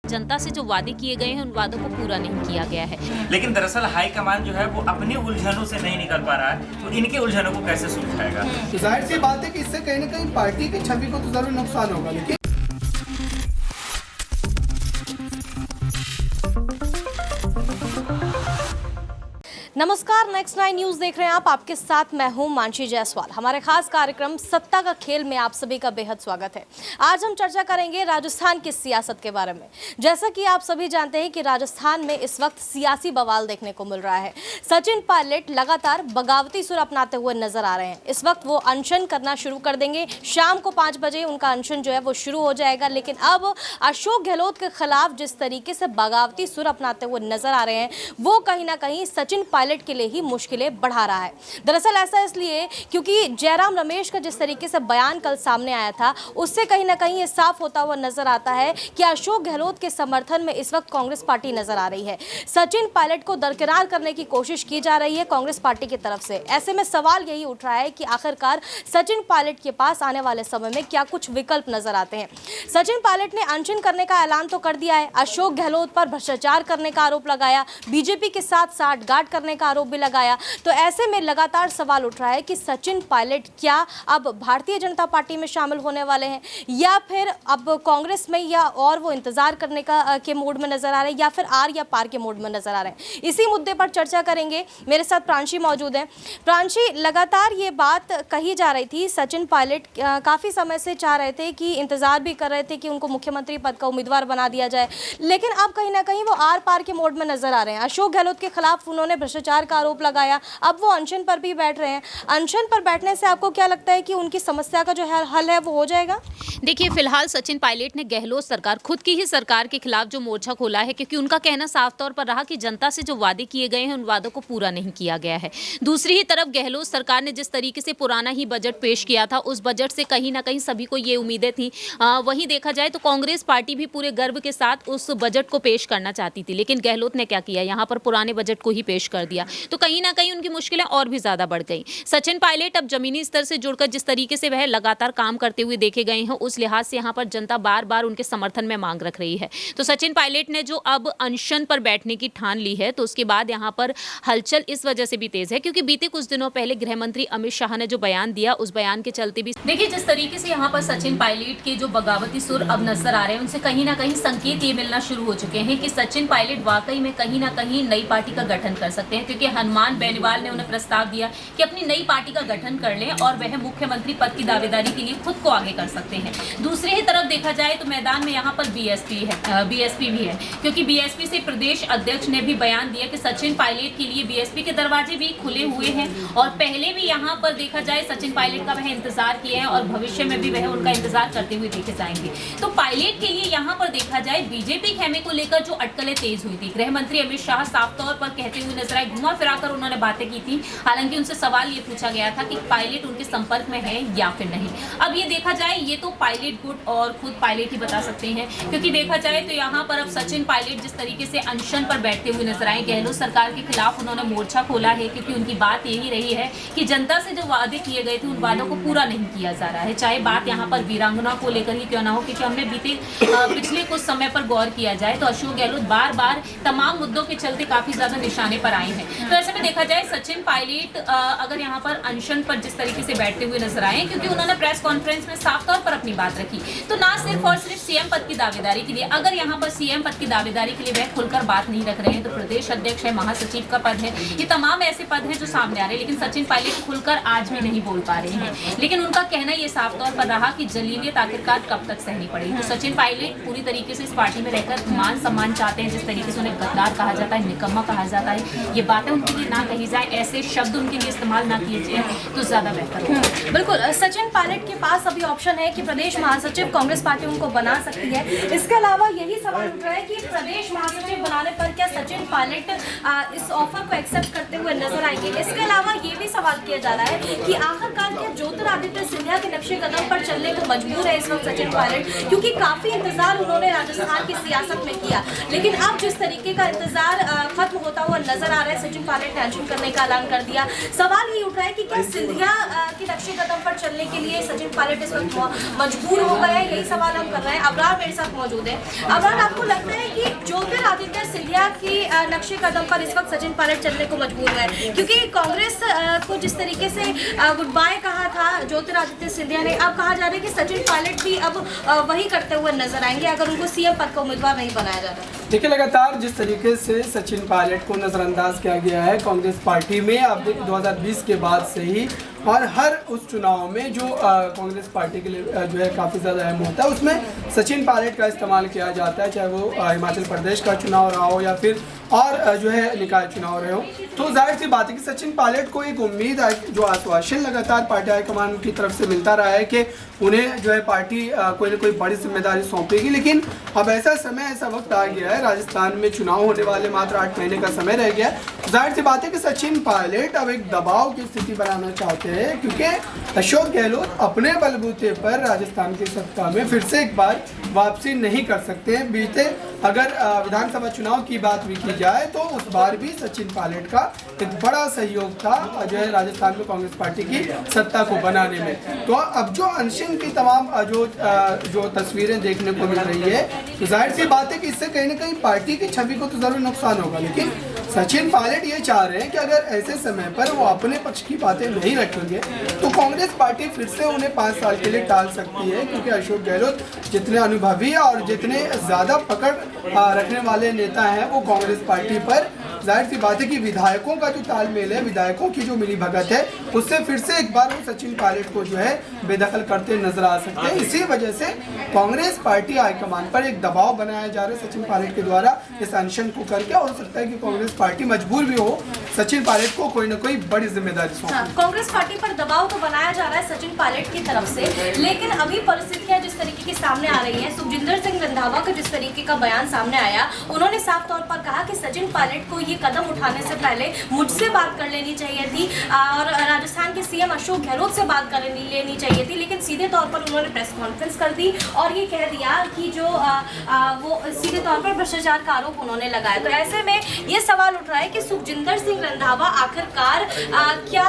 जनता से जो वादे किए गए हैं उन वादों को पूरा नहीं किया गया है। लेकिन दरअसल हाईकमान जो है वो अपनी उलझनों से नहीं निकल पा रहा है, तो इनके उलझनों को कैसे सुलझाएगा? तो जाहिर सी बात है कि इससे कहीं ना कहीं पार्टी की छवि को तो जरूर नुकसान होगा। लेकिन नमस्कार, नेक्स्ट 9 न्यूज देख रहे हैं आप। आपके साथ मैं हूं मानसी जायसवाल। हमारे खास कार्यक्रम सत्ता का खेल में आप सभी का बेहद स्वागत है। आज हम चर्चा करेंगे राजस्थान की सियासत के बारे में। जैसा कि आप सभी जानते हैं कि राजस्थान में इस वक्त सियासी बवाल देखने को मिल रहा है। सचिन पायलट लगातार बगावती सुर अपनाते हुए नजर आ रहे हैं। इस वक्त वो अनशन करना शुरू कर देंगे। शाम को 5 बजे उनका अनशन जो है वो शुरू हो जाएगा। लेकिन अब अशोक गहलोत के खिलाफ जिस तरीके से बगावती सुर अपनाते हुए नजर आ रहे हैं, वो कहीं ना कहीं सचिन पायलट के लिए ही मुश्किलें बढ़ा रहा है। दरअसल ऐसा इसलिए क्योंकि जयराम रमेश का जिस तरीके से बयान कल सामने आया था, उससे कहीं ना कहीं ये साफ होता हुआ नजर आता है कि अशोक गहलोत के समर्थन में इस वक्त कांग्रेस पार्टी नजर आ रही है। सचिन पायलट को दरकिनार करने की कोशिश की जा रही है कांग्रेस पार्टी की तरफ से। ऐसे में सवाल यही उठ रहा है कि आखिरकार सचिन पायलट के पास आने वाले समय में क्या कुछ विकल्प नजर आते हैं। सचिन पायलट ने अनशन करने का ऐलान तो कर दिया है। अशोक गहलोत पर भ्रष्टाचार करने का आरोप लगाया, बीजेपी के साथ साठगांठ करने का आरोप भी लगाया। तो ऐसे में लगातार सवाल उठ रहा है कि सचिन पायलट क्या अब भारतीय जनता पार्टी में शामिल होने वाले हैं, या फिर अब कांग्रेस में, या और वो इंतजार करने का के मूड में नजर आ रहे हैं, या फिर आर या पार के मूड में नजर आ रहे हैं। इसी मुद्दे पर चर्चा करेंगे। मेरे साथ प्रांशी मौजूद हैं। प्रांशी, लगातार ये बात कही जा रही थी, सचिन पायलट काफी समय से चाह रहे थे कि इंतजार भी कर रहे थे कि उनको मुख्यमंत्री पद का उम्मीदवार बना दिया जाए, लेकिन अब कहीं ना कहीं वो आर पार के मोड में नजर आ रहे हैं। अशोक गहलोत के खिलाफ उन्होंने भ्रष्टाचार का आरोप लगाया, अब वो अनशन पर भी बैठ रहे हैं। अनशन पर बैठने से आपको क्या लगता है कि उनकी समस्या का जो हल है वो हो जाएगा? देखिए, फिलहाल सचिन पायलट ने गहलोत सरकार, खुद की ही सरकार के खिलाफ जो मोर्चा खोला है, क्योंकि उनका कहना साफ तौर पर रहा कि जनता से जो वादे किए गए हैं उन वादों को पूरा नहीं किया गया है। दूसरी ही तरफ गहलोत सरकार ने जिस तरीके से पुराना ही बजट पेश किया था, उस बजट से कहीं ना कहीं सभी को ये उम्मीदें थी। वहीं देखा जाए तो कांग्रेस पार्टी भी पूरे गर्व के साथ उस बजट को पेश करना चाहती थी, लेकिन गहलोत ने क्या किया, यहाँ पर पुराने बजट को ही पेश कर दिया। तो कहीं ना कहीं उनकी मुश्किलें और भी ज्यादा बढ़ गई। सचिन पायलट अब जमीनी स्तर से जुड़कर जिस तरीके से वह लगातार काम करते हुए देखे गए हैं, उस लिहाज से यहाँ पर जनता बार बार उनके समर्थन में मांग रख रही है। तो सचिन पायलट ने जो अब अनशन पर बैठने की ठान ली है, तो उसके बाद यहाँ पर हलचल इस वजह से भी तेज है क्योंकि बीते कुछ दिनों पहले गृह मंत्री अमित शाह ने जो बयान दिया, उस बयान के चलते भी देखिए जिस तरीके से यहाँ पर सचिन पायलट के जो बगावती सुर अब नजर आ रहे हैं, उनसे कहीं ना कहीं संकेत ये मिलना शुरू हो चुके हैं कि सचिन पायलट वाकई में कहीं ना कहीं नई पार्टी का गठन कर सकते हैं, क्योंकि हनुमान बेनीवाल ने उन्हें प्रस्ताव दिया कि अपनी नई पार्टी का गठन कर लें और वह मुख्यमंत्री पद की दावेदारी के लिए खुद को आगे कर सकते हैं। दूसरी ही तरफ देखा जाए तो मैदान में यहाँ पर बीएसपी भी है, क्योंकि बीएसपी से प्रदेश अध्यक्ष ने भी बयान दिया कि सचिन पायलट के लिए बीएसपी के दरवाजे भी खुले हुए हैं और पहले भी यहाँ पर देखा जाए सचिन पायलट का वह इंतजार किए हैं और भविष्य में भी वह उनका इंतजार करते हुए देखे जाएंगे। तो पायलट के लिए यहाँ पर देखा जाए बीजेपी खेमे को लेकर जो अटकलें तेज हुई थी, गृह मंत्री अमित शाह साफ तौर पर कहते हुए नजर आए, घुमा फिराकर उन्होंने बातें की थी। हालांकि उनसे सवाल ये पूछा गया था कि पायलट उनके संपर्क में है या फिर नहीं। अब ये देखा जाए, ये तो पायलट गुट और खुद पायलट ही बता सकते हैं, क्योंकि देखा जाए तो यहाँ पर अब सचिन पायलट जिस तरीके से अनशन पर बैठते हुए नजर आए, गहलोत सरकार के खिलाफ उन्होंने मोर्चा खोला है, क्योंकि उनकी बात यही रही है कि जनता से जो वादे किए गए थे उन वादों को पूरा नहीं किया जा रहा है। चाहे बात यहाँ पर वीरांगना को लेकर ही क्यों ना हो, क्योंकि हमने पिछले कुछ समय पर गौर किया जाए तो अशोक गहलोत बार बार तमाम मुद्दों के चलते काफी ज्यादा निशाने पर आए हैं। तो ऐसे में देखा जाए सचिन पायलट अगर यहाँ पर अनशन पर जिस तरीके से बैठते हुए नजर आए, क्योंकि उन्होंने प्रेस कॉन्फ्रेंस में साफ तौर पर अपनी बात रखी, तो ना सिर्फ और सिर्फ सीएम पद की दावेदारी के लिए, अगर यहाँ पर सीएम पद की दावेदारी के लिए वह खुलकर बात नहीं रख रहे हैं, तो प्रदेश अध्यक्ष है, महासचिव का पद है, ये तमाम ऐसे पद हैं जो सामने आ रहे हैं, लेकिन सचिन पायलट खुलकर आज भी नहीं बोल पा रहे हैं। लेकिन उनका कहना ये साफ तौर पर रहा कि जलीलियत आखिरकार कब तक सहनी पड़ेगी। तो सचिन पायलट पूरी तरीके से इस पार्टी में रहकर मान सम्मान चाहते हैं, जिस तरीके से उन्हें गद्दार कहा जाता है, निकम्मा कहा जाता है, ये बातें उनके लिए ना कही जाए, ऐसे शब्द उनके लिए इस्तेमाल ना किए जाए तो ज्यादा बेहतर होगा। बिल्कुल, सचिन पायलट के पास अभी ऑप्शन है कि प्रदेश महासचिव कांग्रेस पार्टी उनको बना सकती है। इसके अलावा यही सवाल उठ रहा है कि प्रदेश महासचिव बनाने पर क्या सचिन पायलट इस ऑफर को एक्सेप्ट करते हुए नजर आएंगे। इसके अलावा ये भी सवाल किया जा रहा है कि आखिरकार क्या ज्योतिरादित्य सिंधिया के नक्शे कदम पर चलने को मजबूर है इस वक्त सचिन पायलट, क्योंकि काफी इंतजार उन्होंने राजस्थान की सियासत में किया, लेकिन अब जिस तरीके का इंतजार खत्म होता हुआ नजर आ रहा है है, सचिन पायलट ने अनशन करने का ऐलान कर दिया। सवाल ये उठ रहा है कि क्या सिंधिया के नक्शे कदम पर चलने के लिए सचिन पायलट इस वक्त मजबूर हो गए हैं? यही सवाल हम कर रहे हैं। अबरार मेरे साथ मौजूद है। अबरार, आपको लगता है कि ज्योतिरादित्य सिंधिया की नक्शे कदम पर इस वक्त सचिन पायलट चलने को मजबूर है? क्योंकि कांग्रेस को जिस तरीके से गुड बाय कहा था ज्योतिरादित्य सिंधिया ने, अब कहा जा रहा है कि सचिन पायलट भी अब वही करते हुए नजर आएंगे अगर उनको सीएम पद का उम्मीदवार नहीं बनाया जाता। देखिए, लगातार जिस तरीके से सचिन पायलट को नज़रअंदाज किया गया है कांग्रेस पार्टी में, अब 2020 के बाद से ही, और हर उस चुनाव में जो कांग्रेस पार्टी के लिए जो है काफ़ी ज़्यादा अहम होता है, उसमें सचिन पायलट का इस्तेमाल किया जाता है, चाहे वो हिमाचल प्रदेश का चुनाव रहा हो या फिर और जो है निकाय चुनाव रहे हो। तो जाहिर सी बात है कि सचिन पायलट को एक उम्मीद है, जो आश्वासन लगातार पार्टी हाईकमान की तरफ से मिलता रहा है कि उन्हें जो है पार्टी कोई ना कोई बड़ी जिम्मेदारी सौंपेगी। लेकिन अब ऐसा वक्त आ गया है, राजस्थान में चुनाव होने वाले मात्र 8 महीने का समय रह गया है। जाहिर सी बात है कि सचिन पायलट अब एक दबाव की स्थिति बनाना चाहते हैं, क्योंकि अशोक गहलोत अपने बलबूते पर राजस्थान की सत्ता में फिर से एक बार वापसी नहीं कर सकते हैं। बीते अगर विधानसभा चुनाव की बात भी की जाए तो उस बार भी सचिन पायलट का एक बड़ा सहयोग था जो है राजस्थान में कांग्रेस पार्टी की सत्ता को बनाने में। तो अब जो अनशन की तमाम जो तस्वीरें देखने को मिल रही है, तो जाहिर सी बात है कि इससे कहीं ना कहीं पार्टी की छवि को तो जरूर नुकसान होगा। लेकिन सचिन पायलट ये चाह रहे हैं कि अगर ऐसे समय पर वो अपने पक्ष की बातें नहीं रखेंगे तो कांग्रेस पार्टी फिर से उन्हें 5 साल के लिए टाल सकती है, क्योंकि अशोक गहलोत जितने अनुभवी और जितने ज़्यादा पकड़ रखने वाले नेता हैं वो कांग्रेस पार्टी पर, जाहिर सी बात है कि विधायकों का जो तालमेल है, विधायकों की जो मिली भगत है, उससे फिर से एक बार वो सचिन पायलट को जो है बेदखल करते नजर आ सकते हैं। इसी वजह से कांग्रेस पार्टी हाईकमान पर एक दबाव बनाया जा रहा है सचिन पायलट के द्वारा इस अनशन को करके, और हो सकता है कि कांग्रेस पार्टी मजबूर भी हो सचिन पायलट को कोई ना कोई बड़ी जिम्मेदारी सौंपे। कांग्रेस पार्टी पर दबाव तो बनाया जा रहा है सचिन पायलट की तरफ से, लेकिन अभी परिस्थितियां जिस तरीके की सामने आ रही हैं, सुखजिंदर सिंह रंधावा का जिस तरीके का बयान सामने आया, उन्होंने साफ तौर पर कहा कि सचिन पायलट को ये कदम उठाने से पहले मुझसे बात कर लेनी चाहिए थी और राजस्थान के सीएम अशोक गहलोत से बात कर लेनी चाहिए थी। लेकिन सीधे तौर पर उन्होंने प्रेस कॉन्फ्रेंस कर दी और ये कह दिया कि जो वो सीधे तौर पर भ्रष्टाचार का आरोप उन्होंने लगाया। तो ऐसे में ये सवाल उठ रहा है कि सुखजिंदर सिंह रंधावा आखिरकार क्या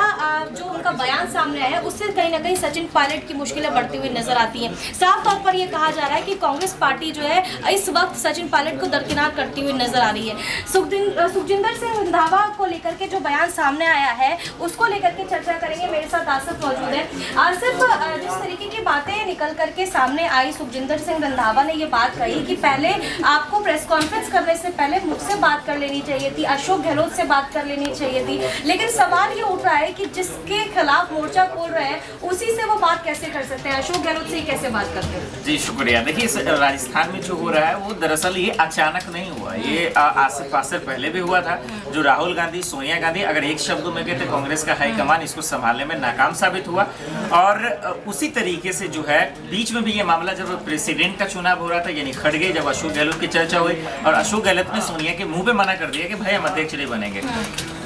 जो उनका बयान सामने आया है उससे कहीं ना कहीं सचिन पायलट की मुश्किलें बढ़ती हुई नजर आती हैं। साफ तौर पर यह कहा जा रहा है कि कांग्रेस पार्टी जो है इस वक्त सचिन पायलट को दरकिनार करती हुई नजर आ रही है। सुखजिंदर सिंह रंधावा को लेकर के जो बयान सामने आया है उसको लेकर के चर्चा करेंगे। मेरे साथ आसिफ मौजूद है। आसिफ, जिस तरीके की बातें निकल करके सामने आई, सुखजिंदर सिंह रंधावा ने ये बात कही कि पहले आपको प्रेस कॉन्फ्रेंस करने से पहले मुझसे बात कर लेनी चाहिए थी, अशोक गहलोत से बात कर लेनी चाहिए थी। लेकिन सवाल ये उठ रहा है कि जिसके खिलाफ मोर्चा खोल रहे हैं उसी से वो बात कैसे कर सकते हैं? अशोक गहलोत से कैसे बात करते हैं? जी शुक्रिया। देखिए, राजस्थान में जो हो रहा है वो दरअसल ये अचानक नहीं हुआ, ये आसे पासे पहले भी हुआ था। जो राहुल गांधी, सोनिया गांधी, अगर एक शब्द में कहते कांग्रेस का हाईकमान इसको संभालने में नाकाम साबित हुआ। और उसी तरीके से जो है बीच में भी ये मामला जब प्रेसिडेंट का चुनाव हो रहा था, यानी खड़गे, जब अशोक गहलोत की चर्चा हुई और अशोक गहलोत ने सोनिया के मुंह पे मना कर दिया कि भाई हम अध्यक्ष नहीं बनेंगे,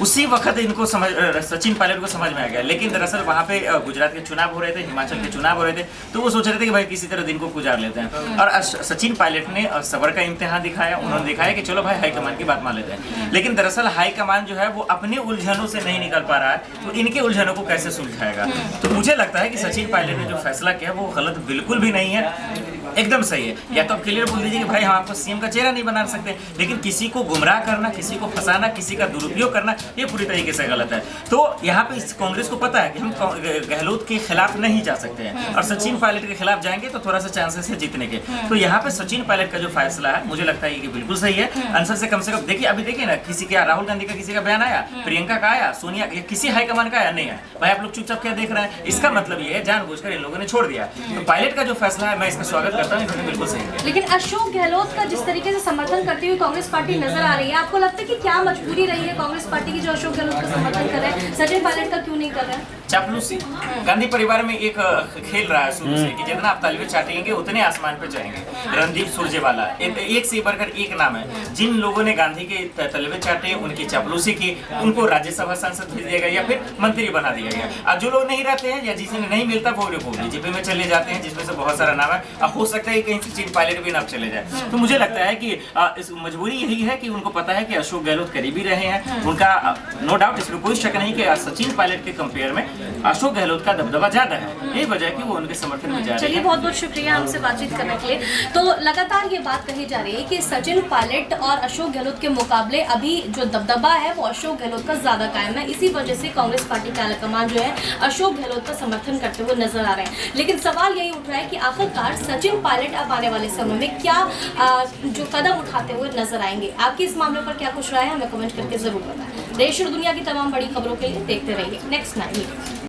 उसी वक्त इनको सचिन पायलट को समझ में आ गया। लेकिन दरअसल वहाँ पे गुजरात के चुनाव हो रहे थे, हिमाचल के चुनाव हो रहे थे, तो वो सोच रहे थे कि भाई किसी तरह दिन को गुजार लेते हैं। और सचिन पायलट ने सबर का इम्तिहान दिखाया, उन्होंने दिखाया कि चलो भाई हाईकमान की बात मान लेते हैं। लेकिन दरअसल हाईकमान जो है वो अपनी उलझनों से नहीं निकल पा रहा है, तो इनके उलझनों को कैसे सुलझाएगा? तो मुझे लगता है कि सचिन पायलट ने जो फैसला किया वो गलत बिल्कुल भी नहीं है, एकदम सही है। या तो आप क्लियर बोल दीजिए कि भाई हम आपको सीएम का चेहरा नहीं बना सकते, लेकिन किसी को गुमराह करना, किसी को फंसाना, किसी का दुरुपयोग करना, ये पूरी तरीके से गलत है। तो यहाँ पे इस कांग्रेस को पता है कि हम गहलोत के खिलाफ नहीं जा सकते हैं, और सचिन पायलट के खिलाफ जाएंगे तो थोड़ा सा चांसेस है जीतने के। तो यहाँ पे सचिन पायलट का जो फैसला है मुझे लगता है कि बिल्कुल सही है। आंसर से कम देखिए, अभी देखिए ना, किसी का राहुल गांधी का किसी का बयान आया, प्रियंका का आया, सोनिया, किसी हाईकमान का आया नहीं है। भाई आप लोग चुपचाप क्या देख रहे हैं? इसका मतलब ये है जानबूझकर इन लोगों ने छोड़ दिया। तो पायलट का जो फैसला है मैं इसका स्वागत करता हूँ, इन्होंने बिल्कुल सही। लेकिन अशोक गहलोत का जिस तरीके से समर्थन करती हुई कांग्रेस पार्टी नजर आ रही है, आपको लगता है कि क्या मजबूरी रही है कांग्रेस पार्टी की जो अशोक गहलोत का समर्थन कर रहे हैं, सचिन पायलट का क्यों नहीं कर रहे हैं? चापलूसी। गांधी परिवार में एक खेल रहा है शुरू से कि जितना आप तलवे चाटेंगे उतने आसमान पे जाएंगे। रणदीप सुरजेवाला एक से बढ़कर एक नाम है। जिन लोगों ने गांधी के तलवे चाटे, उनकी चापलूसी की, उनको राज्यसभा सांसद भेज दिया गया या फिर मंत्री बना दिया गया। अब जो लोग नहीं रहते हैं या जिसे नहीं मिलता वो बीजेपी में चले जाते हैं, जिसमें से बहुत सारा नाम है। अब हो सकता है कहीं सचिन पायलट भी नाम चले जाए। तो मुझे लगता है कि इस मजबूरी यही है कि उनको पता है कि अशोक गहलोत करीबी रहे हैं। उनका नो डाउट इसमें कोई शक नहीं कि सचिन पायलट के कंपेयर में अशोक गहलोत का दबदबा ज्यादा है। यही वजह है कि वो उनके समर्थन में जा रहे चलिए, हैं। बहुत बहुत शुक्रिया हमसे बातचीत करने के लिए। तो लगातार ये बात कही जा रही है कि सचिन पायलट और अशोक गहलोत के मुकाबले अभी जो दबदबा है वो अशोक गहलोत का ज्यादा कायम है। इसी वजह से कांग्रेस पार्टी के आलाकमान जो है अशोक गहलोत का समर्थन करते हुए नजर आ रहे हैं। लेकिन सवाल यही उठ रहा है कि आखिरकार सचिन पायलट अब आने वाले समय में क्या जो कदम उठाते हुए नजर आएंगे। आपकी इस मामले पर क्या कुछ राय है, हमें कमेंट करके जरूर बताएं। देश और दुनिया की तमाम बड़ी खबरों के लिए देखते रहिए नेक्स्ट 9 न्यूज़।